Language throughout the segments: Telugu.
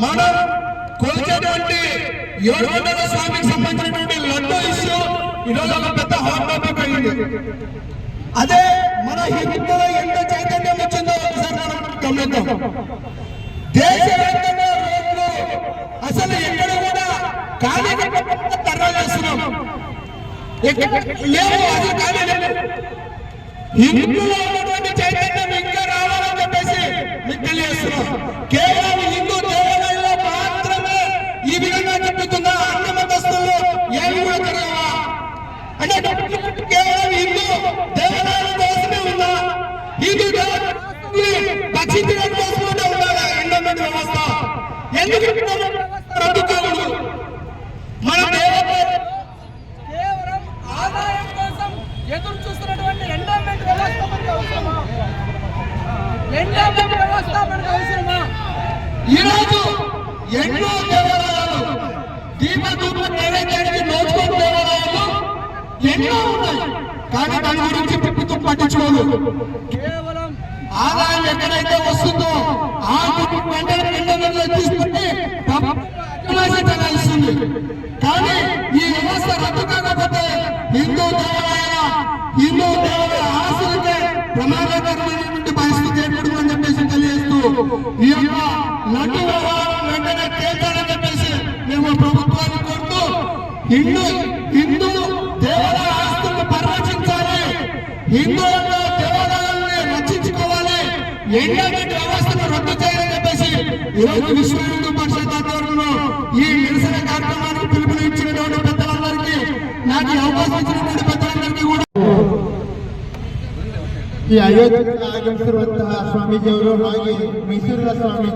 మనం కొలిచేటువంటి ఏడుకొండల స్వామికి సంబంధించినటువంటి లడ్డు ఇష్యూ ఈరోజు ఒక పెద్ద హాట్ టాపిక్ అయింది. అదే మన హిందువులో ఎంత చైతన్యం వచ్చిందో ఒకసారి మనం గమనిద్దాం. దేశవ్యాప్తంగా రోడ్లు అసలు ఎక్కడ కూడా ఖాళీ ధర్నా చేస్తున్నాం. లేవు, అది ఖాళీ లేదు. హిందువులో ఉన్నటువంటి చైతన్యం ఇంకా రావాలని చెప్పేసి మీకు తెలియజేస్తున్నాం. కేవలం హిందూ దేవాలయంలో మాత్రమే ఈ విధంగా చెప్తున్నా అన్న మతస్థులు ఏమి కూడా జరగవా అంటే కేవలం హిందూ దేవాలయాల కోసమే ఉందా? హిందూ దేవాలయాన్ని రక్షించడం కోసమే ఉండాలి ఎండోమెంట్ వ్యవస్థ. ఎందుకు రద్దు కాదు? మన దేవాలయం కేవలం ఆదాయం కోసం ఎదురు చూస్తున్నటువంటి ఎండోమెంట్ వ్యవస్థ మనకు అవసరమా? ఎండోమెంట్ వ్యవస్థ మనకు అవసరమా? ఈరోజు ఎన్నో దేవాలయాలు దీపదూప నైవేద్యానికి నోచుకోని దేవాలయాలు ఎన్నో ఉన్నాయి. కానీ దాని గురించి ప్రభుత్వం పట్టించుకోదు. కేవలం ఆదాయం ఎక్కడైతే వస్తుందో ఆ వెంటనే తీసుకుని చలాయిస్తుంది. కానీ ఈ వ్యవస్థ రద్దు కాకపోతే హిందూ దేవాలయ ఆస్తులకే ప్రమాదకరమైనటువంటి పరిస్థితి ఏర్పడుతుందని చెప్పేసి తెలియజేస్తూ ఈ యొక్క లడ్డు వ్యవహారం వెంటనే తేల్చాలని చెప్పేసి మేము ప్రభుత్వాన్ని కోరుతూ హిందూ దేవాలయ ఆస్తులను పరిరక్షించాలి, హిందువుల దేవాలయాన్ని రక్షించుకోవాలి, ఎండోమెంట్ వ్యవస్థను రద్దు చేయాలని చెప్పేసి ఈరోజు విశ్వ హిందూ పరిషత్ ఆధ్వర్యంలో ఈ నిరసన కార్యక్రమానికి పిలుపునిచ్చినటువంటి పెద్దలందరికీ, నాకు అవకాశం ఇచ్చినటువంటి పెద్దలందరికీ కూడా ಈ ಅಯೋಧ್ಯೆಗೆ ಆಗಮಿಸಿರುವಂತಹ ಸ್ವಾಮೀಜಿಯವರು ಹಾಗೆ ಮೈಸೂರಿನ ಸ್ವಾಮಿ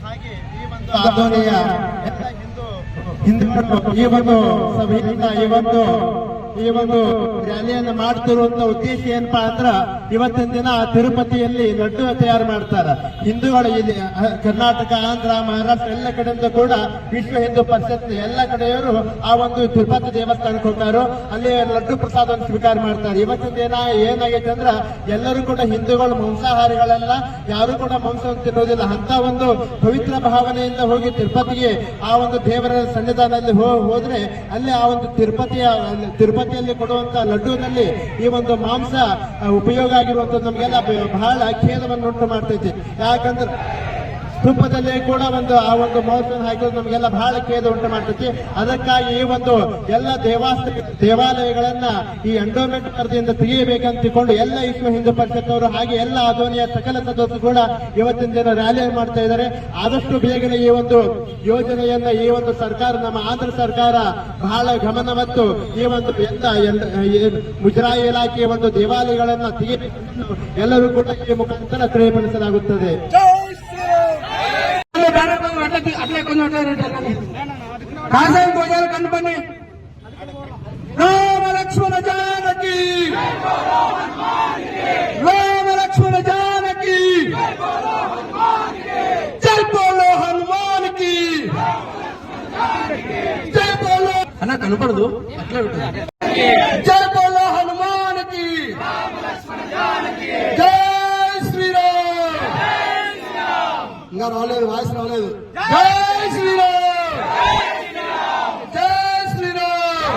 ಹಾಗೆ ಈ ಒಂದು ಆಂದೋಲನೆಯ ಹಿಂದೂ ಈ ಒಂದು ಸಭೆಯಿಂದ ಈ ಒಂದು ರ್ಯಾಲಿಯನ್ನು ಮಾಡ್ತಿರುವಂತ ಉದ್ದೇಶ ಏನಪ್ಪಾ ಅಂದ್ರ ಇವತ್ತಿನ ದಿನ ತಿರುಪತಿಯಲ್ಲಿ ಲಡ್ಡು ತಯಾರು ಮಾಡ್ತಾರೆ. ಹಿಂದೂಗಳು ಇಲ್ಲಿ ಕರ್ನಾಟಕ, ಆಂಧ್ರ, ಮಹಾರಾಷ್ಟ್ರ ಎಲ್ಲ ಕಡೆಯಿಂದ ಕೂಡ ವಿಶ್ವ ಹಿಂದೂ ಪರಿಷತ್ ಎಲ್ಲ ಕಡೆಯವರು ಆ ಒಂದು ತಿರುಪತಿ ದೇವಸ್ಥಾನಕ್ಕೆ ಹೋಗ್ತಾರೋ ಅಲ್ಲಿ ಲಡ್ಡು ಪ್ರಸಾದವನ್ನು ಸ್ವೀಕಾರ ಮಾಡ್ತಾರೆ. ಇವತ್ತಿನ ದಿನ ಏನಾಗೈತೆ ಅಂದ್ರ ಎಲ್ಲರೂ ಕೂಡ ಹಿಂದೂಗಳು ಮಾಂಸಾಹಾರಿಗಳೆಲ್ಲ, ಯಾರು ಕೂಡ ಮಾಂಸವನ್ನು ತಿನ್ನೋದಿಲ್ಲ. ಅಂತ ಒಂದು ಪವಿತ್ರ ಭಾವನೆಯಿಂದ ಹೋಗಿ ತಿರುಪತಿಗೆ ಆ ಒಂದು ದೇವರ ಸನ್ನಿಧಾನದಲ್ಲಿ ಹೋದ್ರೆ ಅಲ್ಲಿ ಆ ಒಂದು ತಿರುಪತಿಯಲ್ಲಿ ಕೊಡುವಂತ ಲಡ್ಡುನಲ್ಲಿ ಈ ಒಂದು ಮಾಂಸ ಉಪಯೋಗ ಆಗಿರುವಂತದ್ದು ನಮಗೆಲ್ಲ ಬಹಳ ಖೇದವನ್ನು ಉಂಟು ಮಾಡ್ತೈತಿ. ಯಾಕಂದ್ರೆ ತುಪ್ಪದಲ್ಲಿ ಕೂಡ ಆ ಒಂದು ಮಾಂಸವನ್ನು ಹಾಕಿರೋದು ನಮಗೆಲ್ಲ ಬಹಳ ಖೇದ ಉಂಟು ಮಾಡ್ತೈತಿ. ಅದಕ್ಕಾಗಿ ಈ ಒಂದು ಎಲ್ಲ ದೇವಾಲಯಗಳನ್ನ ಈ ಎಂಡೋಮೆಂಟ್ ವರದಿಯಿಂದ ತೆಗೆಯಬೇಕಂತ ತಿಳ್ಕೊಂಡು ಎಲ್ಲ ವಿಶ್ವ ಹಿಂದೂ ಪರಿಷತ್ ಅವರು ಹಾಗೆ ಎಲ್ಲ ಆಧೋನಿಯ ಸಕಲ ಸದಸ್ಯರು ಕೂಡ ಇವತ್ತಿನ ದಿನ ರ್ಯಾಲಿ ಮಾಡ್ತಾ ಇದ್ದಾರೆ. ಆದಷ್ಟು ಬೇಗನೆ ಈ ಒಂದು ಯೋಜನೆಯನ್ನ ಈ ಒಂದು ಸರ್ಕಾರ, ನಮ್ಮ ಆಂಧ್ರ ಸರ್ಕಾರ ಬಹಳ ಗಮನ ಮತ್ತು ಈ ಒಂದು ಮುಜರಾಯಿ ಇಲಾಖೆಯ ಒಂದು ದೇವಾಲಯಗಳನ್ನ ತೆಗೆಯಬೇಕೆಂದು ಎಲ್ಲರೂ ಕೂಡ ಈ ಮುಖಾಂತರ ತಿಳಿಯಪಡಿಸಲಾಗುತ್ತದೆ. కాషాయం భోజనాలు కనుపని రామ లక్ష్మణ జానకి, రామ లక్ష్మణ జానకి, జై బోలో హనుమాన్ కి, జై బోలో అన్న కనపడదు అట్లా జై బోలో హనుమాన్ కి, జై శ్రీరామ్. ఇంకా రాలేదు, వాయిస్ రాలేదు. జై శ్రీరామ్, జై శ్రీరామ్,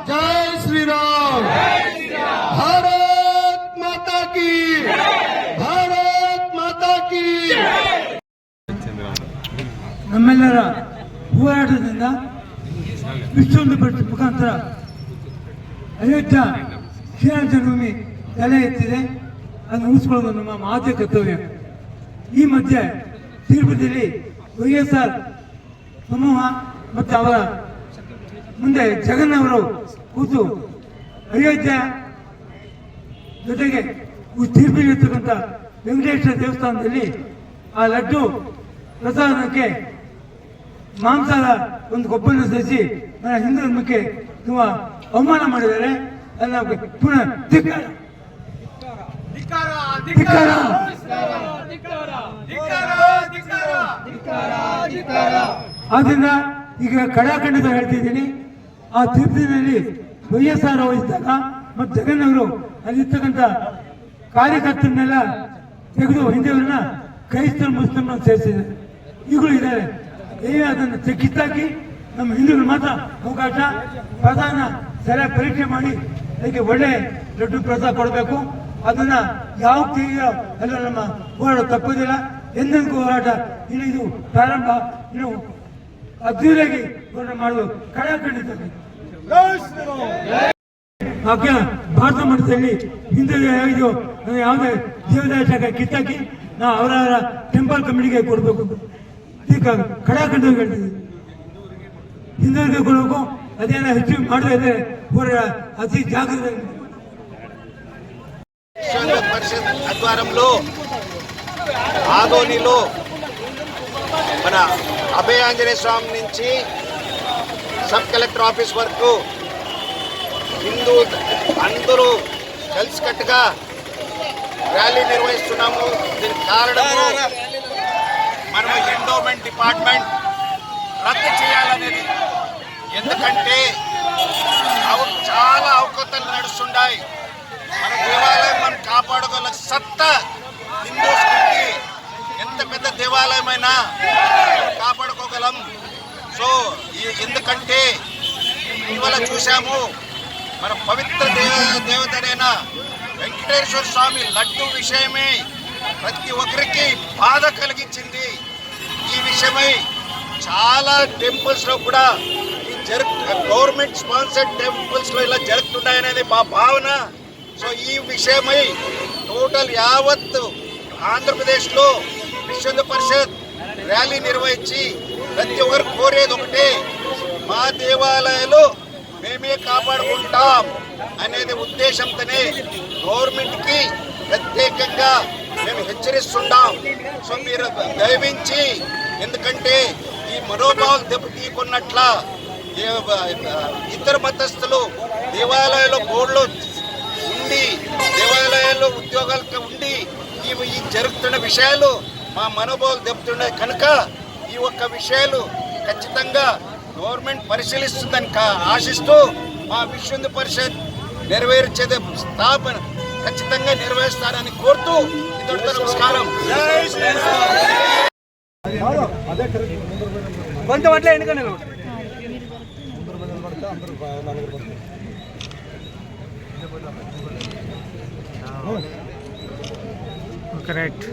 జై శ్రీరామ్. భారత్ మాతా కీ, భారత్ మాతా కీ. ನಮ್ಮೆಲ್ಲರ ಹೋರಾಟದಿಂದ ವಿಶ್ವ ಹಿಂದೂ ಪರಿಷತ್ ಮುಖಾಂತರ ಅಯೋಧ್ಯ ಶ್ರೀರಾಮ ಜನ್ಮಭೂಮಿ ತಲೆ ಎತ್ತಿದೆ. ಅದನ್ನು ಉಳಿಸ್ಕೊಳ್ಳೋದು ನಮ್ಮ ಮಾತೆ ಕರ್ತವ್ಯ. ಈ ಮಧ್ಯೆ ತಿರುಪತಿಯಲ್ಲಿ ವೈಎಸ್ಆರ್ ಸಮೂಹ ಮತ್ತು ಅವರ ಮುಂದೆ ಜಗನ್ನವರು ಕೂತು ಅಯೋಧ್ಯ ಜೊತೆಗೆ ತಿರುಪತಿಯಲ್ಲಿರ್ತಕ್ಕಂಥ ವೆಂಕಟೇಶ್ವರ ದೇವಸ್ಥಾನದಲ್ಲಿ ಆ ಲಡ್ಡು ಪ್ರಸಾದಕ್ಕೆ ಮಾಂಸದ ಒಂದು ಗೊಬ್ಬರನ್ನು ಸೇರಿಸಿ ನನ್ನ ಹಿಂದೂ ಧರ್ಮಕ್ಕೆ ತುಂಬಾ ಅವಮಾನ ಮಾಡಿದ್ದಾರೆ. ಅದನ್ನ ಪುನಃ ಧಿಕ್ಕಾರ. ಆದ್ರಿಂದ ಈಗ ಕಡಾಖಂಡಿತ ಹೇಳ್ತಿದ್ದೀನಿ, ಆ ತಿರುಪತಿಯಲ್ಲಿ ವೈಎಸ್ಆರ್ ವಹಿಸಿದಾಗ ಮತ್ತು ಜಗನ್ನವರು ಅಲ್ಲಿರ್ತಕ್ಕಂಥ ಕಾರ್ಯಕರ್ತರನ್ನೆಲ್ಲ ತೆಗೆದು ಹಿಂದೂರನ್ನ ಕ್ರೈಸ್ತರು ಮುಸ್ಲಿಮರನ್ನು ಸೇರಿಸಿದ್ದಾರೆ. ಈಗಲೂ ಇದ್ದಾರೆ. ಅದನ್ನು ಕಿತ್ತಾಕಿ ನಮ್ಮ ಹಿಂದೂಗಳು ಮಾತ್ರ ಅವಕಾಶ ಪ್ರಧಾನ ಸರಿಯಾಗಿ ಪರೀಕ್ಷೆ ಮಾಡಿ ಅದಕ್ಕೆ ಒಳ್ಳೆ ದೊಡ್ಡ ಪ್ರೋತ್ಸಾಹ ಕೊಡಬೇಕು. ಅದನ್ನ ಯಾವ ಕೈಯೋ ಎಲ್ಲ ನಮ್ಮ ಹೋರಾಟ ತಪ್ಪುದಿಲ್ಲ. ಎಂದೆಂದಿಗೂ ಹೋರಾಟ ಇನ್ನು ಇದು ಪ್ರಾರಂಭ, ಇನ್ನು ಅದ್ದೂರಿಯಾಗಿ ಹೋರಾಟ ಮಾಡುವುದು ಖಂಡಿತ. ಭಾರತ ಮಟ್ಟದಲ್ಲಿ ಹಿಂದೂ ಇದು ಯಾವುದೇ ದೇವಾಲಯ ಶಾಖ ಕಿತ್ತಾಕಿ ನಾವು ಅವರ ಟೆಂಪಲ್ ಕಮಿಟಿಗೆ ಕೊಡಬೇಕು ಅಂತ ಖಂಡಿತವಾಗಿ ಹೇಳ್ತೀವಿ. ಹಿಂದೂರಿಗೆ ಕೊಡಬೇಕು. ಅದೇನ ಹೆಚ್ಚು ಮಾಡದೇ ಇದ್ರೆ అతి జాగ్రత్తగా పరిషత్ ఆధ్వర్యంలో ఆదోనిలో మన అభయ ఆంజనేయ స్వామి నుంచి సబ్ కలెక్టర్ ఆఫీస్ వరకు హిందూ అందరూ కలిసికట్టుగా ర్యాలీ నిర్వహిస్తున్నాము. దీనికి కారణము మనం ఎండోమెంట్ డిపార్ట్మెంట్ రద్దు చేయాలనేది. ఎందుకంటే చాలా అవకతలు నడుస్తున్నాయి. మన దేవాలయం మనం కాపాడుకోగల సత్తా హిందూస్కి ఎంత పెద్ద దేవాలయమైనా కాపాడుకోగలం. సో ఎందుకంటే ఇవాళ చూసాము మన పవిత్ర దేవతనైన వెంకటేశ్వర స్వామి లడ్డు విషయమే ప్రతి ఒక్కరికి బాధ కలిగించింది. ఈ విషయమై చాలా టెంపుల్స్ లో కూడా గవర్నమెంట్ స్పాన్సర్డ్ టెంపుల్స్ లో ఇలా జరుగుతున్నాయనేది మా భావన. సో ఈ విషయమై టోటల్ యావత్ ఆంధ్రప్రదేశ్ లో విశ్వ హిందూ పరిషత్ ర్యాలీ నిర్వహించి ప్రతి ఒక్కరు కోరేది ఒకటే, మా దేవాలయాలు మేమే కాపాడుకుంటాం అనేది ఉద్దేశంతోనే గవర్నమెంట్ కి ప్రత్యేకంగా మేము హెచ్చరిస్తున్నాం. సో మీరు దయవించి, ఎందుకంటే ఈ మనోభావాలు దెబ్బతీయకున్నట్ల ఇతర మతస్థులు దేవాలయాల్లో బోర్డులో ఉండి దేవాలయాల్లో ఉద్యోగాలకు ఉండి ఈ జరుగుతున్న విషయాలు మా మనోభావాలు దెబ్బతున్నాయి కనుక ఈ ఒక్క విషయాలు ఖచ్చితంగా గవర్నమెంట్ పరిశీలిస్తుందని ఆశిస్తూ మా విశ్వ హిందూ పరిషత్ నెరవేర్చేది స్థాపన ఖచ్చితంగా నెరవేరుస్తారని కోరుతూ ఇతడితో నమస్కారం. కొంత పట్ల ఎన్నికనే కరెక్ట్.